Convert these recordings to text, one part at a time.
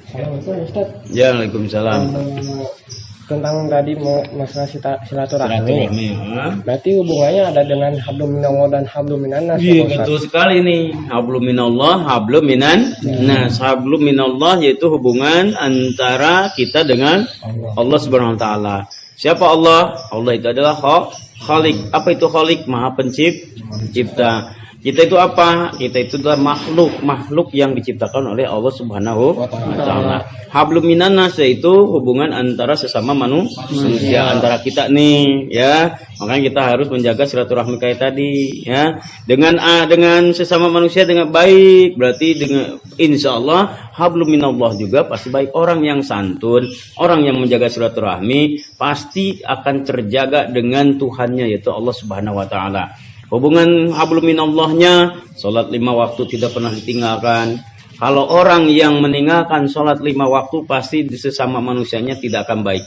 Assalamualaikum Ustaz. Ya, Waalaikumsalam. Tentang tadi masalah silaturahmi. Berarti hubungannya ada dengan hablum minallah dan hablum minannas. Iya, betul sekali nih. Hablum minallah, hablum minan nas. Hablum minallah yaitu hubungan antara kita dengan Allah Subhanahu wa taala. Siapa Allah? Allah itu adalah Khalik. Apa itu Khalik? Maha pencipta. Kita itu apa? Kita itu adalah makhluk yang diciptakan oleh Allah Subhanahu wa taala. Hablum minannas yaitu hubungan antara sesama manusia, antara kita nih, ya. Makanya kita harus menjaga silaturahmi kayak tadi, ya. Dengan sesama manusia dengan baik, berarti dengan insyaallah hablum minallah juga pasti baik. Orang yang santun, orang yang menjaga silaturahmi pasti akan terjaga dengan Tuhannya yaitu Allah Subhanahu wa taala. Hubungan hablum minallahnya, sholat 5 waktu tidak pernah ditinggalkan. Kalau orang yang meninggalkan sholat 5 waktu pasti di sesama manusianya tidak akan baik.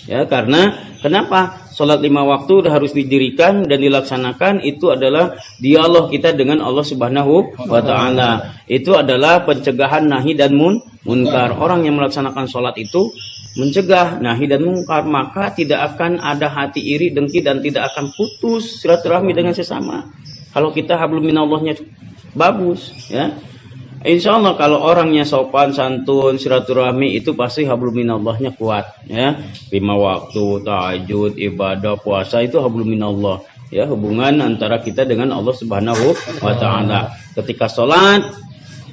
Ya, karena kenapa? Sholat 5 waktu harus didirikan dan dilaksanakan, itu adalah dialog kita dengan Allah Subhanahu wa taala. Itu adalah pencegahan nahi dan munkar. Orang yang melaksanakan sholat itu mencegah nahi dan munkar, maka tidak akan ada hati iri, dengki, dan tidak akan putus silaturahmi dengan sesama. Kalau kita hablum minallahnya bagus, ya. Insya Allah kalau orangnya sopan, santun, silaturahmi itu pasti hablum minallahnya kuat, ya. 5 waktu, tahajud, ibadah, puasa itu hablum minallah, ya. Hubungan antara kita dengan Allah Subhanahu wa taala. Ketika sholat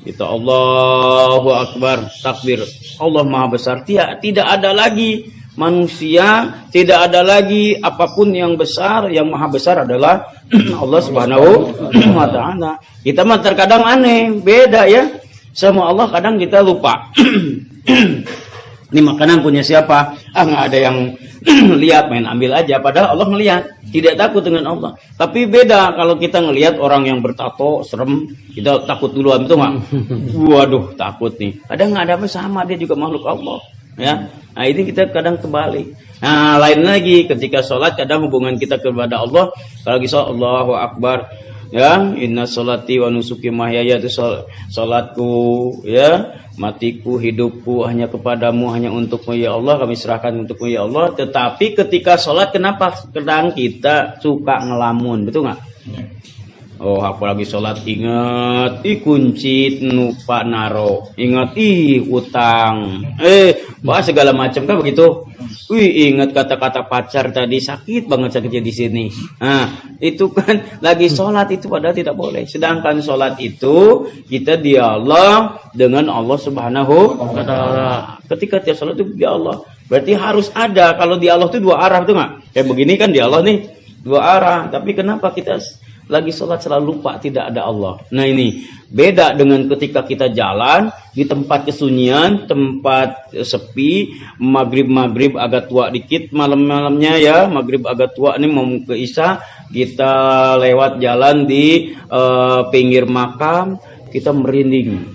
kita Allahu Akbar, takbir, Allah Maha Besar. Tidak ada lagi manusia, tidak ada lagi apapun yang besar. Yang Maha Besar adalah Allah Subhanahu wa taala. Kita mah terkadang aneh, beda ya. Sama Allah kadang kita lupa. Ini makanan punya siapa? Nggak ada yang lihat, main ambil aja. Padahal Allah melihat. Tidak takut dengan Allah. Tapi beda kalau kita ngelihat orang yang bertato, serem, kita takut duluan, betul nggak? Waduh, takut nih. Kadang nggak ada apa, sama, dia juga makhluk Allah. Ya, nah ini kita kadang kebalik. Nah, lain lagi ketika sholat, kadang hubungan kita kepada Allah. Kalau lagi sholat, Allahu Akbar. Ya, inna sholati wa nusuki mahyaya, itu sholatku, ya, matiku, hidupku hanya kepadamu, hanya untukmu ya Allah, kami serahkan untukmu ya Allah. Tetapi ketika sholat, kenapa kadang kita suka ngelamun, betul nggak? Oh, apalagi sholat ingat, kunci lupa naro, ingat, utang, wah segala macam kan begitu. Ingat kata-kata pacar tadi, sakit banget sakitnya di sini. Nah, itu kan lagi sholat itu padahal tidak boleh. Sedangkan sholat itu kita dialog dengan Allah Subhanahu wa taala. Ketika tiap sholat itu di Allah, berarti harus ada. Kalau dialog itu 2 arah, tuh nggak? Kayak begini kan dialog nih 2 arah. Tapi kenapa kita lagi sholat selalu lupa tidak ada Allah? Nah, ini beda dengan ketika kita jalan di tempat kesunyian, tempat sepi, maghrib agak tua dikit, malamnya ya, maghrib agak tua nih mau ke isya, kita lewat jalan di pinggir makam, kita merinding,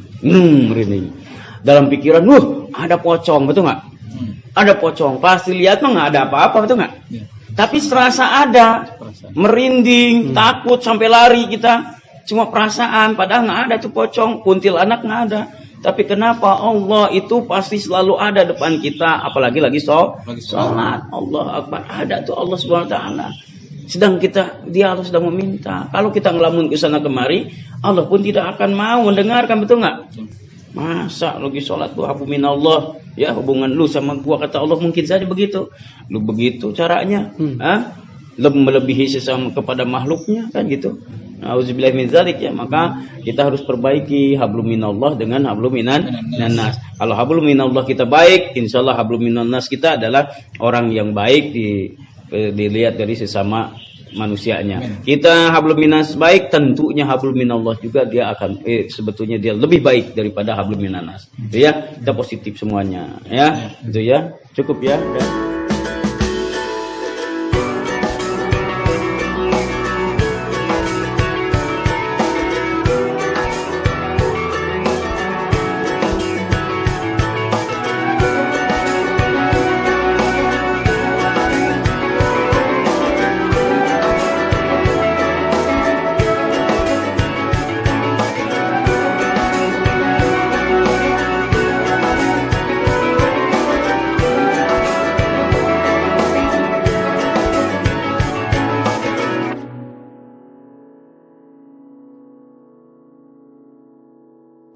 merinding. Dalam pikiran, ada pocong, betul nggak? Ada pocong, pasti lihat mah nggak ada apa-apa, betul nggak? Tapi serasa ada, merinding, takut sampai lari kita. Cuma perasaan, padahal nggak ada tuh pocong, kuntilanak nggak ada. Tapi kenapa Allah itu pasti selalu ada depan kita, apalagi lagi sholat. Allah Akbar, ada tuh Allah Subhanahu wa taala. Sedang dia Allah sedang meminta. Kalau kita ngelamun ke sana kemari, Allah pun tidak akan mau mendengarkan, betul nggak? Masa lagi sholat tuh hablum minallah, ya, hubungan lu sama gua, kata Allah mungkin saja begitu. Lu begitu caranya, melebihi sesama kepada makhluknya kan gitu. Auzubillahi min dzalik, ya. Maka kita harus perbaiki hablum minallah dengan hablum minannas. Kalau hablum minallah kita baik, insyaallah hablum minannas kita adalah orang yang baik dilihat dari sesama manusianya. Kita hablum minannas baik, tentunya hablum minallah juga dia akan sebetulnya dia lebih baik daripada hablum minannas. Ya, kita positif semuanya, ya. Itu ya. Cukup ya.